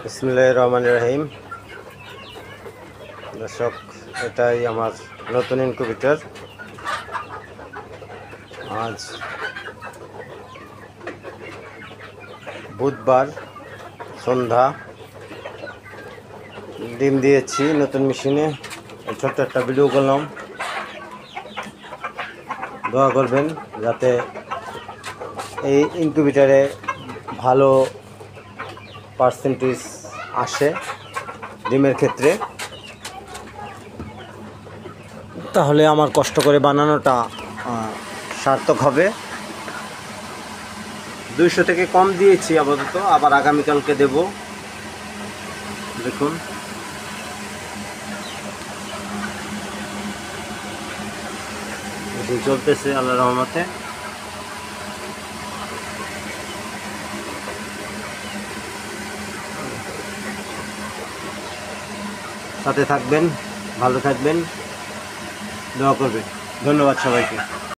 বিসমিল্লাহির রহমানির রহিম। দর্শক, এটাই আমার নতুন ইনকিউবেটর। আজ বুধবার সন্ধ্যা, ডিম দিয়েছি নতুন মেশিনে। ছোট্ট একটা ভিডিও করলাম। দোয়া করবেন যাতে এই ইনকিউবেটরে ভালো পার্সেন্টেজ আসে ডিমের ক্ষেত্রে, তাহলে আমার কষ্ট করে বানানোটা সার্থক হবে। 200 থেকে কম দিয়েছি আপাতত, আবার আগামীকালকে দেব। দেখুন, চলতেছে আল্লাহর রহমতে। সাথে থাকবেন, ভালো থাকবেন, দোয়া করবেন। ধন্যবাদ সবাইকে।